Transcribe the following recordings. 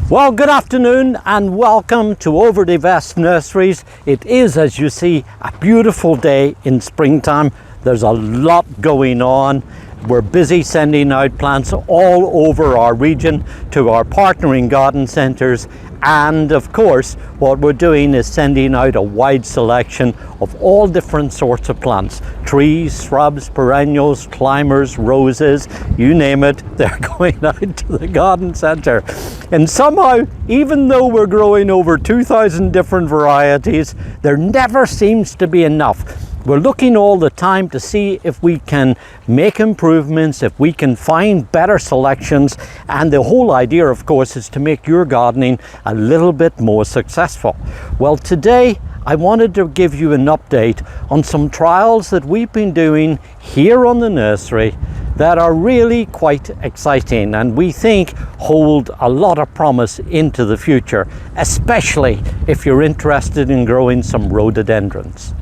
Well, good afternoon and welcome to Overdevest Nurseries. It is, as you see, a beautiful day in springtime. There's a lot going on. We're busy sending out plants all over our region to our partnering garden centres, and of course what we're doing is sending out a wide selection of all different sorts of plants: trees, shrubs, perennials, climbers, roses, you name it, they're going out to the garden centre. And somehow, even though we're growing over 2,000 different varieties, there never seems to be enough. We're looking all the time to see if we can make improvements, if we can find better selections, and the whole idea, of course, is to make your gardening a little bit more successful. Well, today I wanted to give you an update on some trials that we've been doing here on the nursery that are really quite exciting and we think hold a lot of promise into the future, especially if you're interested in growing some rhododendrons.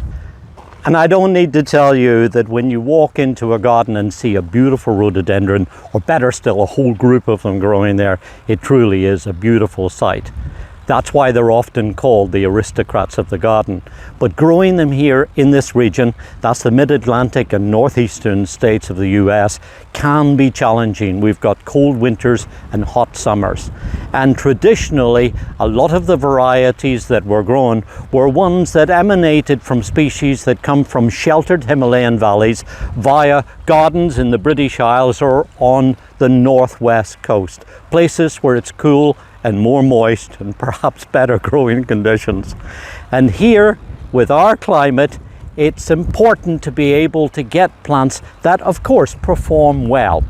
And I don't need to tell you that when you walk into a garden and see a beautiful rhododendron, or better still, a whole group of them growing there, it truly is a beautiful sight. That's why they're often called the aristocrats of the garden. But growing them here in this region, that's the Mid-Atlantic and Northeastern states of the U.S., can be challenging. We've got cold winters and hot summers. And traditionally, a lot of the varieties that were grown were ones that emanated from species that come from sheltered Himalayan valleys via gardens in the British Isles or on the northwest coast, places where it's cool and more moist and perhaps better growing conditions. And here, with our climate, it's important to be able to get plants that, of course, perform well.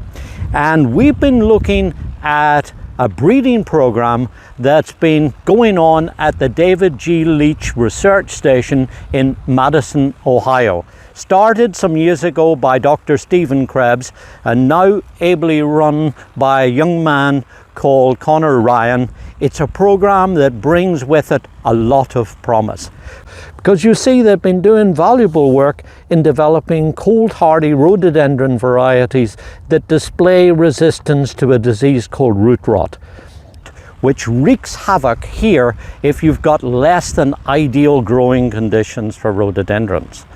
And we've been looking at a breeding program that's been going on at the David G. Leach Research Station in Madison, Ohio. Started some years ago by Dr. Stephen Krebs and now ably run by a young man called Connor Ryan. It's a program that brings with it a lot of promise, because you see they've been doing valuable work in developing cold hardy rhododendron varieties that display resistance to a disease called root rot, which wreaks havoc here if you've got less than ideal growing conditions for rhododendrons.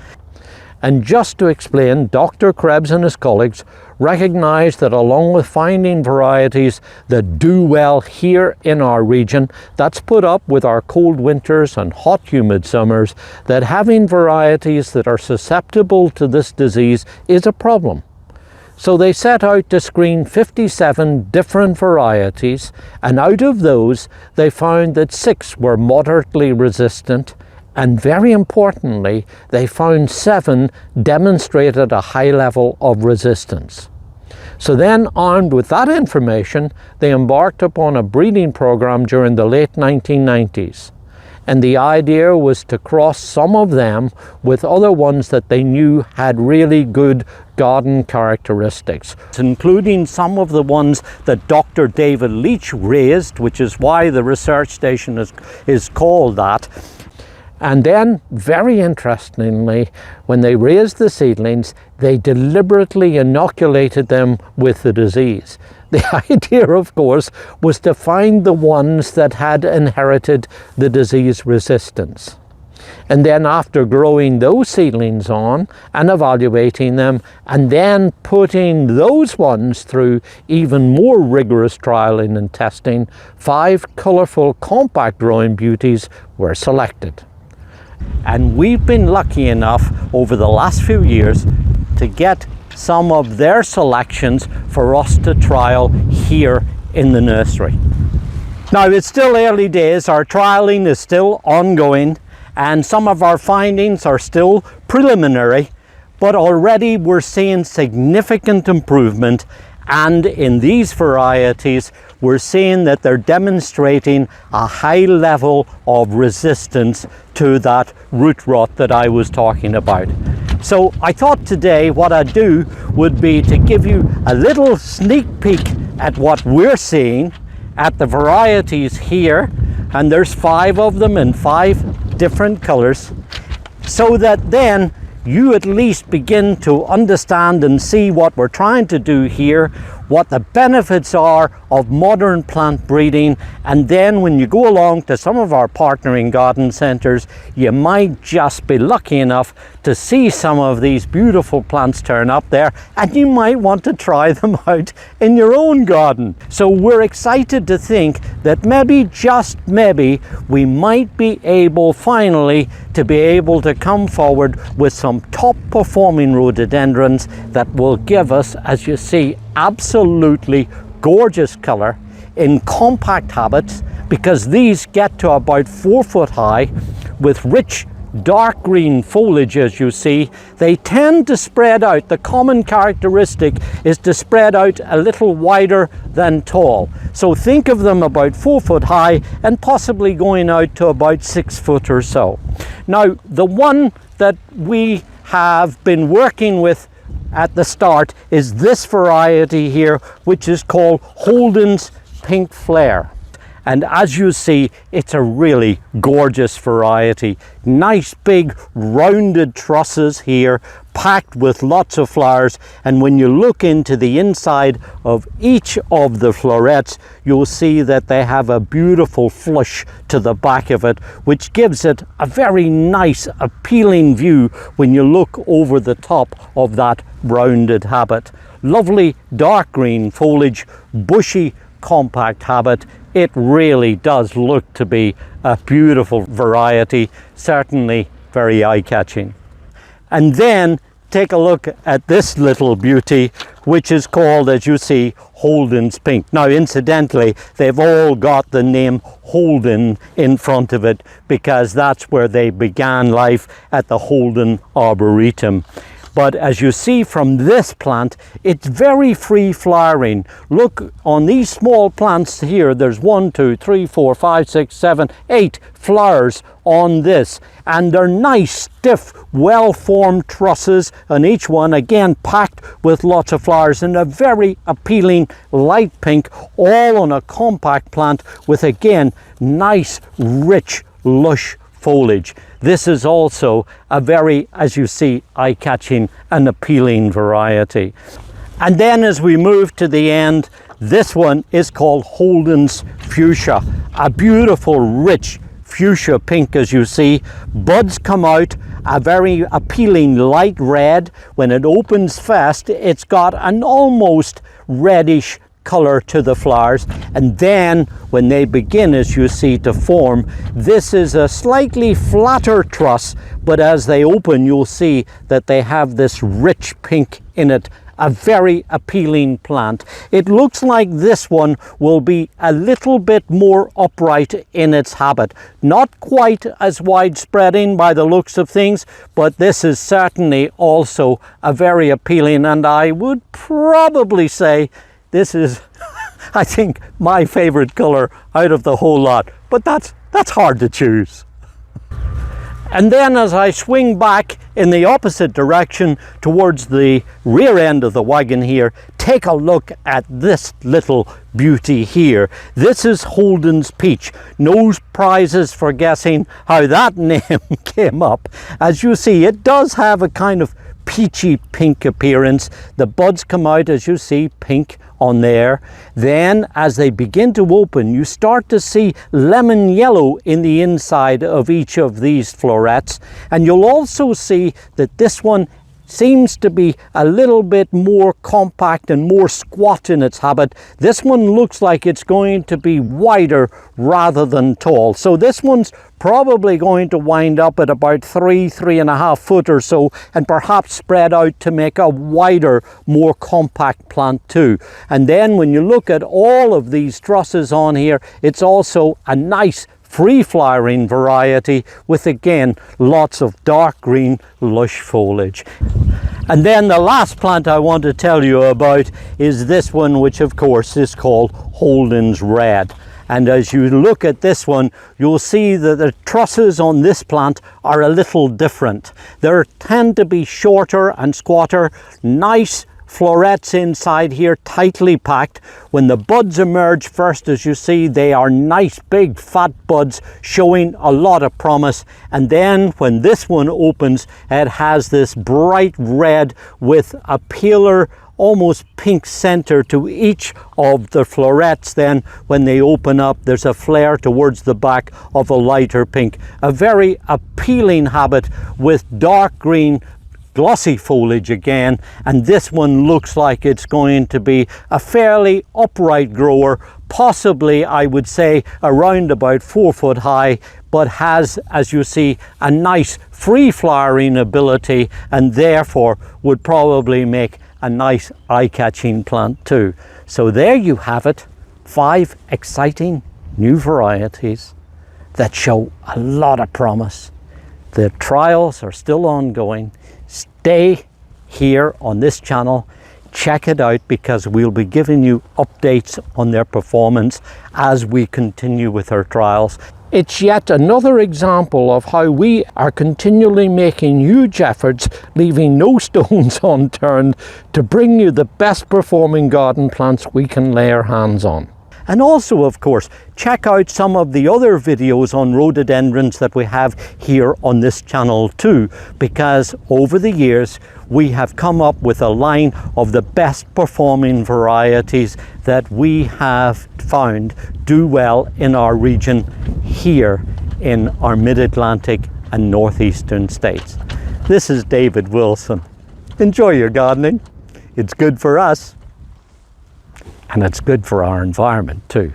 And just to explain, Dr. Krebs and his colleagues recognized that along with finding varieties that do well here in our region, that's put up with our cold winters and hot humid summers, that having varieties that are susceptible to this disease is a problem. So they set out to screen 57 different varieties, and out of those they found that 6 were moderately resistant, and very importantly, they found 7 demonstrated a high level of resistance. So then, armed with that information, they embarked upon a breeding program during the late 1990s. And the idea was to cross some of them with other ones that they knew had really good garden characteristics, including some of the ones that Dr. David Leach raised, which is why the research station is called that. And then, very interestingly, when they raised the seedlings, they deliberately inoculated them with the disease. The idea, of course, was to find the ones that had inherited the disease resistance. And then after growing those seedlings on and evaluating them, and then putting those ones through even more rigorous trialing and testing, 5 colourful compact growing beauties were selected. And we've been lucky enough over the last few years to get some of their selections for us to trial here in the nursery. Now, it's still early days, our trialing is still ongoing, and some of our findings are still preliminary, but already we're seeing significant improvement. And in these varieties, we're seeing that they're demonstrating a high level of resistance to that root rot that I was talking about. So I thought today what I'd do would be to give you a little sneak peek at what we're seeing at the varieties here. And there's 5 of them in 5 different colors, so that then you at least begin to understand and see what we're trying to do here. what the benefits are of modern plant breeding, and then when you go along to some of our partnering garden centres, you might just be lucky enough to see some of these beautiful plants turn up there, and you might want to try them out in your own garden. So we're excited to think that maybe, just maybe, we might be able finally to be able to come forward with some top performing rhododendrons that will give us, as you see, absolutely gorgeous colour in compact habits, because these get to about 4 foot high with rich dark green foliage. As you see, they tend to spread out. The common characteristic is to spread out a little wider than tall. So think of them about 4 foot high and possibly going out to about 6 foot or so. Now, the one that we have been working with at the start is this variety here, which is called Holden's Pink Flare. And as you see, it's a really gorgeous variety. Nice big rounded trusses here, packed with lots of flowers. And when you look into the inside of each of the florets, you'll see that they have a beautiful flush to the back of it, which gives it a very nice, appealing view when you look over the top of that rounded habit. Lovely dark green foliage, bushy, compact habit. It really does look to be a beautiful variety, certainly very eye-catching. And then take a look at this little beauty, which is called, as you see, Holden's Pink. Now, incidentally, they've all got the name Holden in front of it because that's where they began life, at the Holden Arboretum. But as you see from this plant, it's very free flowering. Look, on these small plants here, there's 1, 2, 3, 4, 5, 6, 7, 8 flowers on this. And they're nice, stiff, well-formed trusses, and each one, again, packed with lots of flowers, and a very appealing light pink, all on a compact plant with, again, nice, rich, lush foliage. This is also a very, as you see, eye-catching and appealing variety. And then as we move to the end, this one is called Holden's Fuchsia, a beautiful, rich fuchsia pink. As you see, buds come out a very appealing light red. When it opens fast, it's got an almost reddish color to the flowers, and then when they begin, as you see, to form, this is a slightly flatter truss, but as they open, you'll see that they have this rich pink in it. A very appealing plant. It looks like this one will be a little bit more upright in its habit. Not quite as widespreading by the looks of things, but this is certainly also a very appealing, and I would probably say this is, I think, my favorite color out of the whole lot, but that's hard to choose. And then as I swing back in the opposite direction towards the rear end of the wagon here, take a look at this little beauty here. This is Holden's Peach. No prizes for guessing how that name came up. As you see, it does have a kind of peachy pink appearance. The buds come out, as you see, pink on there. Then as they begin to open, you start to see lemon yellow in the inside of each of these florets, and you'll also see that this one seems to be a little bit more compact and more squat in its habit. This one looks like it's going to be wider rather than tall. So this one's probably going to wind up at about 3.5 foot or so, and perhaps spread out to make a wider, more compact plant too. And then when you look at all of these trusses on here, it's also a nice free flowering variety with, again, lots of dark green lush foliage. And then the last plant I want to tell you about is this one, which of course is called Holden's Red. And as you look at this one, you'll see that the trusses on this plant are a little different. They tend to be shorter and squatter, nice florets inside here, tightly packed. When the buds emerge first, as you see, they are nice big fat buds showing a lot of promise. And then when this one opens, it has this bright red with a paler almost pink center to each of the florets. Then when they open up, there's a flare towards the back of a lighter pink. A very appealing habit with dark green glossy foliage again, and this one looks like it's going to be a fairly upright grower, possibly I would say around about 4 foot high, but has, as you see, a nice free flowering ability, and therefore would probably make a nice eye-catching plant too. So there you have it, 5 exciting new varieties that show a lot of promise. The trials are still ongoing. Stay here on this channel, check it out, because we'll be giving you updates on their performance as we continue with our trials. It's yet another example of how we are continually making huge efforts, leaving no stones unturned, to bring you the best performing garden plants we can lay our hands on. And also, of course, check out some of the other videos on rhododendrons that we have here on this channel too, because over the years we have come up with a line of the best performing varieties that we have found do well in our region here in our Mid-Atlantic and Northeastern states. This is David Wilson. Enjoy your gardening. It's good for us. And it's good for our environment too.